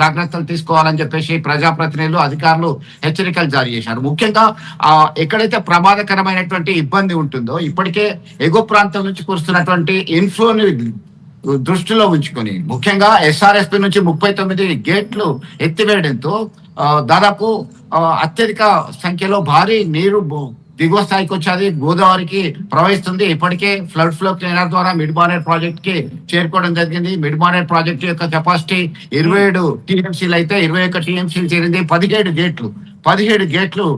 జాగ్రత్తలు తీసుకోవాలని చెప్పేసి ప్రజాప్రతినిధులు అధికారులు హెచ్చరికలు జారీ చేశారు. ముఖ్యంగా ఎక్కడైతే ప్రమాదకరమైనటువంటి ఇబ్బంది ఉంటుందో ఇప్పటికే ఎగువ ప్రాంతం నుంచి కురుస్తున్నటువంటి ఇన్ఫ్లోని దృష్టిలో ఉంచుకొని ముఖ్యంగా ఎస్ఆర్ఎస్పి నుంచి 39 గేట్లు ఎత్తివేయడంతో దాదాపు అత్యధిక సంఖ్యలో భారీ నీరు దిగువ స్థాయికి వచ్చేది గోదావరికి ప్రవహిస్తుంది. ఇప్పటికే ఫ్లడ్ ఫ్లో క్లీనర్ ద్వారా మిడ్ మానేర్ ప్రాజెక్ట్ కి చేరుకోవడం జరిగింది. మిడ్ మానేర్ ప్రాజెక్ట్ యొక్క కెపాసిటీ 27 టీఎంసీలు అయితే 21 టీఎంసీలు చేరింది. 17 గేట్లు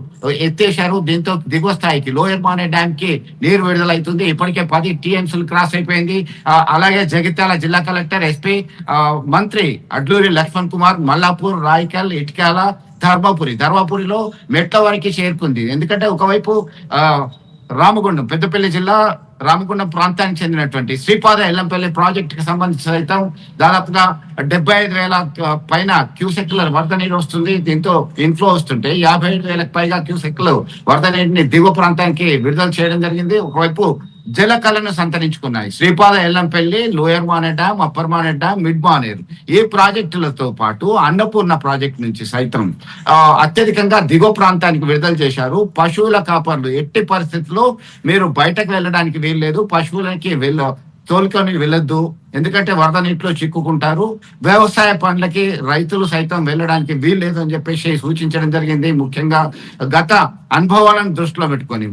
ఎత్తేశారు. దీంతో దిగువ స్థాయికి లోయర్ మానేర్ డ్యామ్ కి నీరు విడుదలవుతుంది. ఇప్పటికే 10 టీఎంసీలు క్రాస్ అయిపోయింది. అలాగే జగిత్యాల జిల్లా కలెక్టర్, ఎస్పీ, మంత్రి అడ్లూరి లక్ష్మణ్ కుమార్ మల్లాపూర్, రాయికల్, ఇటికాల, ధర్మపురిలో మెట్ల వరకు చేరుకుంది. ఎందుకంటే ఒకవైపు రామగుండం, పెద్దపల్లి జిల్లా రామగుండం ప్రాంతానికి చెందినటువంటి శ్రీపాద ఎల్లంపల్లి ప్రాజెక్ట్ కి సంబంధించి సైతం దాదాపుగా 75,000 పైన క్యూసెక్ల వరద నీరు వస్తుంది. దీంతో ఇన్ఫ్లో వస్తుంటే 55,000 పైగా క్యూసెక్లు వరద నీటిని దిగువ ప్రాంతానికి విడుదల చేయడం జరిగింది. ఒకవైపు జలకళను సంతరించుకున్నాయి Sripada Yellampalli, lower Maner dam, upper Maner dam, mid Maner ఈ ప్రాజెక్టులతో పాటు అన్నపూర్ణ ప్రాజెక్ట్ నుంచి సైతం అత్యధికంగా దిగువ ప్రాంతానికి విడుదల చేశారు. పశువుల కాపర్లు ఎట్టి పరిస్థితుల్లో మీరు బయటకు వెళ్ళడానికి వీల్లేదు, పశువులకి తోలుకొని వెళ్ళొద్దు, ఎందుకంటే వరద నీటిలో చిక్కుకుంటారు. వ్యవసాయ పనులకి రైతులు సైతం వెళ్ళడానికి వీల్లేదు అని చెప్పేసి సూచించడం జరిగింది. ముఖ్యంగా గత అనుభవాలను దృష్టిలో పెట్టుకొని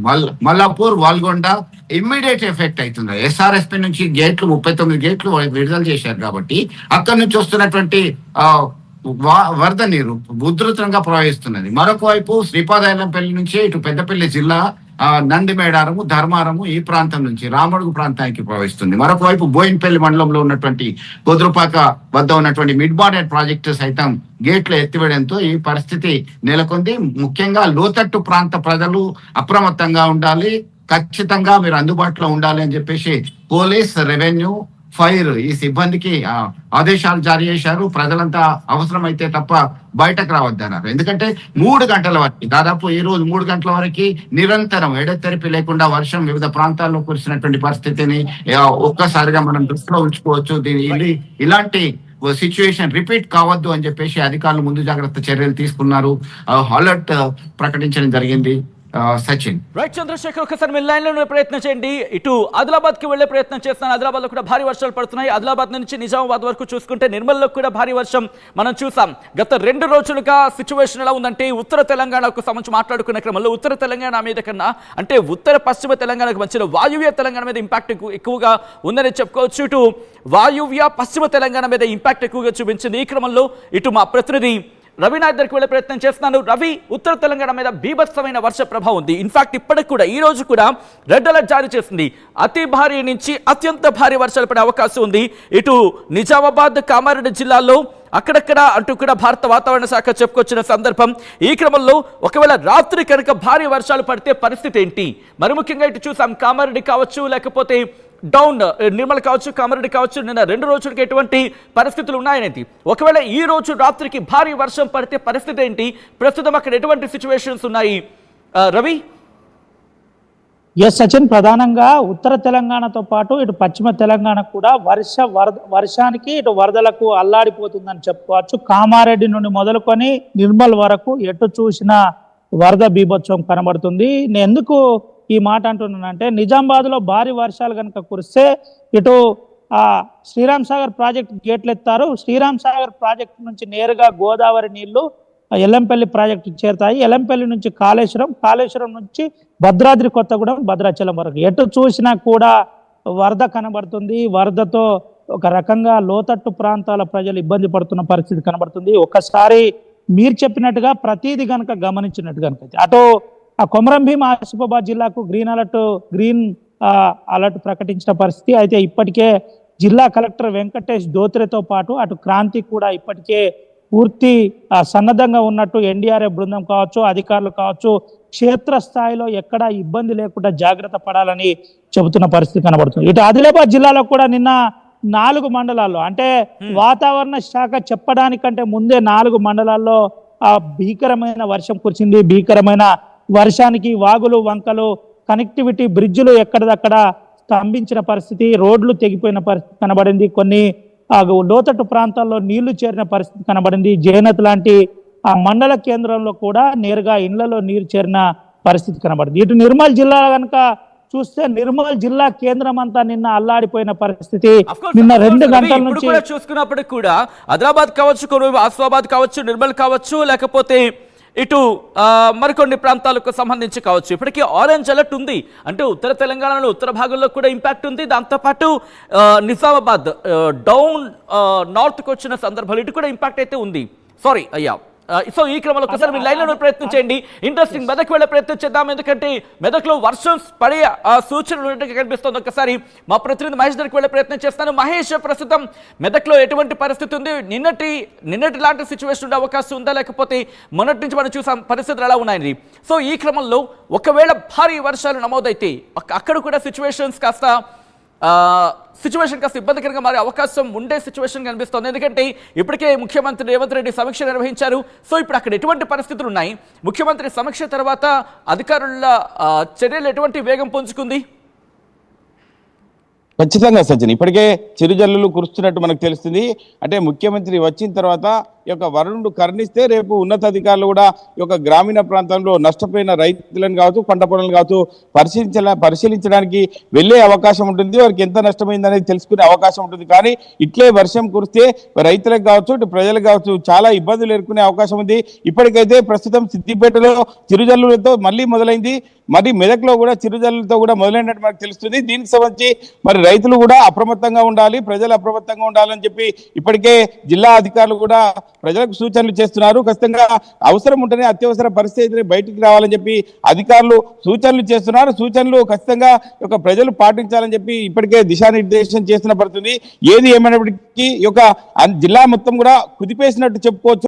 మల్లాపూర్, వాల్గొండ ఇమ్మీడియట్ ఎఫెక్ట్ అవుతుంది. ఎస్ఆర్ఎస్పి నుంచి 39 గేట్లు విడుదల చేశారు కాబట్టి అక్కడి నుంచి వస్తున్నటువంటి వరద నీరు ఉధృతంగా ప్రవహిస్తున్నది. మరొక వైపు శ్రీపాద ఎల్లంపల్లి నుంచి ఇటు పెద్దపల్లి జిల్లా నందిమేడారము, ధర్మారము ఈ ప్రాంతం నుంచి రామడుగు ప్రాంతానికి ప్రవహిస్తుంది. మరొక వైపు బోయిన్పల్లి మండలంలో ఉన్నటువంటి కొదురుపాక వద్ద ఉన్నటువంటి మిడ్ మానేర్ ప్రాజెక్టు సైతం గేట్లు ఎత్తివేయడంతో ఈ పరిస్థితి నెలకొంది. ముఖ్యంగా లోతట్టు ప్రాంత ప్రజలు అప్రమత్తంగా ఉండాలి, ఖచ్చితంగా మీరు అందుబాటులో ఉండాలి అని చెప్పేసి పోలీస్, రెవెన్యూ, ఫైర్ ఈ సిబ్బందికి ఆదేశాలు జారీ చేశారు. ప్రజలంతా అవసరమైతే తప్ప బయటకు రావద్దన్నారు. ఎందుకంటే 3 గంటల వరకు, దాదాపు ఈ రోజు 3 గంటల వరకు నిరంతరం ఎడతెరిపి లేకుండా వర్షం వివిధ ప్రాంతాల్లో కురిసినటువంటి పరిస్థితిని ఒక్కసారిగా మనం దృష్టిలో ఉంచుకోవచ్చు. ఇలాంటి సిచ్యువేషన్ రిపీట్ కావద్దు అని చెప్పేసి అధికారులు ముందు జాగ్రత్త చర్యలు తీసుకున్నారు. అలర్ట్ ప్రకటించడం జరిగింది. సచిన్ రైట్. చంద్రశేఖర్, ఒకసారి మీ లైన్ లో ప్రయత్నం చేయండి. ఇటు ఆదిలాబాద్ కి వెళ్లే ప్రయత్నం చేస్తాను. ఆదిలాబాద్ లో కూడా భారీ వర్షాలు పడుతున్నాయి. ఆదిలాబాద్ నుంచి నిజామాబాద్ వరకు చూసుకుంటే నిర్మల్లో కూడా భారీ వర్షం మనం చూసాం. గత 2 రోజులుగా సిచ్యువేషన్ ఎలా ఉందంటే ఉత్తర తెలంగాణకు సంబంధించి మాట్లాడుకునే క్రమంలో ఉత్తర తెలంగాణ మీద కన్నా అంటే ఉత్తర పశ్చిమ తెలంగాణకు మధ్యలో వాయువ్య తెలంగాణ మీద ఇంపాక్ట్ ఎక్కువగా ఉందని చెప్పుకోవచ్చు. ఇటు వాయువ్య పశ్చిమ తెలంగాణ మీద ఇంపాక్ట్ ఎక్కువగా చూపించింది. ఈ క్రమంలో ఇటు మా ప్రతినిధి రవినాథ్ దగ్గరికి వెళ్ళే ప్రయత్నం చేస్తున్నాను. రవి, ఉత్తర తెలంగాణ మీద బీభత్సమైన వర్ష ప్రభావం ఉంది. ఇన్ఫాక్ట్ ఇప్పటికి కూడా ఈ రోజు కూడా రెడ్ అలర్ట్ జారీ చేసింది. అతి భారీ నుంచి అత్యంత భారీ వర్షాలు పడే అవకాశం ఉంది. ఇటు నిజామాబాద్, కామారెడ్డి జిల్లాల్లో అక్కడక్కడ అంటూ కూడా భారత వాతావరణ శాఖ చెప్పుకొచ్చిన సందర్భం. ఈ క్రమంలో ఒకవేళ రాత్రి కనుక భారీ వర్షాలు పడితే పరిస్థితి ఏంటి? మరి ముఖ్యంగా ఇటు చూసాం కామారెడ్డి కావచ్చు, లేకపోతే డౌన్ నిర్మల్ కావచ్చు, కామారెడ్డి కావచ్చు, నిన్న 2 రోజులకి ఎటువంటి పరిస్థితులు ఉన్నాయనేది. ఒకవేళ ఈ రోజు రాత్రికి భారీ వర్షం పడితే పరిస్థితి ఏంటి? ప్రస్తుతం అక్కడ ఎటువంటి సిచ్యువేషన్స్ ఉన్నాయి రవి? ఎస్ సచిన్, ప్రధానంగా ఉత్తర తెలంగాణతో పాటు ఇటు పశ్చిమ తెలంగాణ కూడా వర్షానికి ఇటు వరదలకు అల్లాడిపోతుందని చెప్పుకోవచ్చు. కామారెడ్డి నుండి మొదలుకొని నిర్మల్ వరకు ఎటు చూసిన వరద బీభత్సం కనబడుతుంది. నేను ఎందుకు ఈ మాట అంటున్నానంటే, నిజామాబాద్లో భారీ వర్షాలు కనుక కురిస్తే ఇటు శ్రీరామ్ సాగర్ ప్రాజెక్ట్ గేట్లు ఎత్తారు. శ్రీరామ్ సాగర్ ప్రాజెక్టు నుంచి నేరుగా గోదావరి నీళ్లు ఎల్లంపల్లి ప్రాజెక్టు చేరుతాయి. ఎల్లంపల్లి నుంచి కాళేశ్వరం నుంచి భద్రాద్రి కొత్తగూడెం, భద్రాచలం వరకు ఎటు చూసినా కూడా వరద కనబడుతుంది. వరదతో ఒక రకంగా లోతట్టు ప్రాంతాల ప్రజలు ఇబ్బంది పడుతున్న పరిస్థితి కనబడుతుంది. ఒకసారి మీరు చెప్పినట్టుగా ప్రతిదీ కనుక గమనించినట్టు కనుక అటు కొమరంభీం, ఆసిఫాబాద్ జిల్లాకు గ్రీన్ అలర్ట్ ప్రకటించిన పరిస్థితి. అయితే ఇప్పటికే జిల్లా కలెక్టర్ వెంకటేష్ దోత్రేతో పాటు అటు క్రాంతి కూడా ఇప్పటికే పూర్తి సన్నద్ధంగా ఉన్నట్టు ఎన్డీఆర్ఎఫ్ బృందం కావచ్చు, అధికారులు కావచ్చు, క్షేత్రస్థాయిలో ఎక్కడా ఇబ్బంది లేకుండా జాగ్రత్త పడాలని చెబుతున్న పరిస్థితి కనబడుతుంది. ఇటు ఆదిలాబాద్ జిల్లాలో కూడా నిన్న 4 మండలాల్లో, అంటే వాతావరణ శాఖ చెప్పడానికంటే ముందే 4 మండలాల్లో భీకరమైన వర్షం కురిసింది. భీకరమైన వర్షానికి వాగులు, వంకలు, కనెక్టివిటీ, బ్రిడ్జులు ఎక్కడిదక్కడ స్తంభించిన పరిస్థితి, రోడ్లు తెగిపోయిన పరిస్థితి కనబడింది. కొన్ని లోతట్టు ప్రాంతాల్లో నీళ్లు చేరిన పరిస్థితి కనబడింది. జయనత్ లాంటి ఆ మండల కేంద్రంలో కూడా నేరుగా ఇళ్లలో నీరు చేరిన పరిస్థితి కనబడింది. ఇటు నిర్మల్ జిల్లా కనుక చూస్తే నిర్మల్ జిల్లా కేంద్రం అంతా నిన్న అల్లాడిపోయిన పరిస్థితి. నిన్న 2 గంటల నుంచి కూడా చూసుకున్నప్పటికి కూడా ఆదిలాబాద్ కావచ్చు, ఆసిఫాబాద్ కావచ్చు, నిర్మల్ కావచ్చు, లేకపోతే ఇటు మరికొన్ని ప్రాంతాలకు సంబంధించి కావచ్చు, ఇప్పటికీ ఆరెంజ్ అలర్ట్ ఉంది. అంటే ఉత్తర తెలంగాణలో ఉత్తర భాగంలో కూడా ఇంపాక్ట్ ఉంది. దాంతోపాటు నిజామాబాద్ డౌన్ నార్త్కి వచ్చిన సందర్భాలు ఇటు కూడా ఇంపాక్ట్ అయితే ఉంది. సారీ అయ్యా. సో ఈ క్రమంలో ఒకసారి మీ లైన్లో ప్రయత్నం చేయండి. ఇంట్రెస్టింగ్, మెదక్ వెళ్ళే ప్రయత్నం చేద్దాం. ఎందుకంటే మెదక్లో వర్షం పడే సూచనలు ఉన్నట్టుగా కనిపిస్తుంది. ఒకసారి మా ప్రతినిధి మహేష్ దగ్గరికి వెళ్ళే ప్రయత్నం చేస్తాను. మహేష్, ప్రస్తుతం మెదక్లో ఎటువంటి పరిస్థితి ఉంది? నిన్నటి లాంటి సిచ్యువేషన్ ఉండే అవకాశం ఉందా, లేకపోతే మొన్నటి నుంచి మనం చూసాం పరిస్థితులు ఎలా ఉన్నాయండి? సో ఈ క్రమంలో ఒకవేళ భారీ వర్షాలు నమోదైతే అక్కడ కూడా సిచ్యువేషన్ కాస్త ఇబ్బందికరంగా మారే అవకాశం ఉండే సిచ్యువేషన్ కనిపిస్తోంది. ఎందుకంటే ఇప్పటికే ముఖ్యమంత్రి రేవంత్ రెడ్డి సమీక్ష నిర్వహించారు. సో ఇప్పుడు అక్కడ ఎటువంటి పరిస్థితులు ఉన్నాయి? ముఖ్యమంత్రి సమీక్ష తర్వాత అధికారుల చర్యలు ఎటువంటి వేగం పుంజుకుంది? ఖచ్చితంగా సజ్జన్, ఇప్పటికే చిరుజల్లులు కురుస్తున్నట్టు మనకు తెలుస్తుంది. అంటే ముఖ్యమంత్రి వచ్చిన తర్వాత ఈ యొక్క వరుణుడు కరుణిస్తే రేపు ఉన్నతాధికారులు కూడా ఈ యొక్క గ్రామీణ ప్రాంతంలో నష్టపోయిన రైతులను కావచ్చు, పంట పొలాలను కావచ్చు పరిశీలించడానికి వెళ్ళే అవకాశం ఉంటుంది. వారికి ఎంత నష్టమైంది అనేది తెలుసుకునే అవకాశం ఉంటుంది. కానీ ఇట్లే వర్షం కురిస్తే రైతులకు కావచ్చు, ఇటు ప్రజలకు కావచ్చు చాలా ఇబ్బందులు ఎదుర్కొనే అవకాశం ఉంది. ఇప్పటికైతే ప్రస్తుతం సిద్దిపేటలో చిరుజల్లులతో మళ్ళీ మొదలైంది. మరి మెదక్లో కూడా చిరుజల్లులతో కూడా మొదలైనట్టు మనకు తెలుస్తుంది. దీనికి సంబంధించి మరి రైతులు కూడా అప్రమత్తంగా ఉండాలి, ప్రజలు అప్రమత్తంగా ఉండాలని చెప్పి ఇప్పటికే జిల్లా అధికారులు కూడా ప్రజలకు సూచనలు చేస్తున్నారు. ఖచ్చితంగా అవసరం ఉంటేనే అత్యవసర పరిస్థితి బయటికి రావాలని చెప్పి అధికారులు సూచనలు చేస్తున్నారు. సూచనలు ఖచ్చితంగా ఒక ప్రజలు పాటించాలని చెప్పి ఇప్పటికే దిశానిర్దేశం చేస్తున్న పడుతుంది. ఏది ఏమైనప్పటికీ ఈ యొక్క జిల్లా మొత్తం కూడా కుదిపేసినట్టు చెప్పుకోవచ్చు.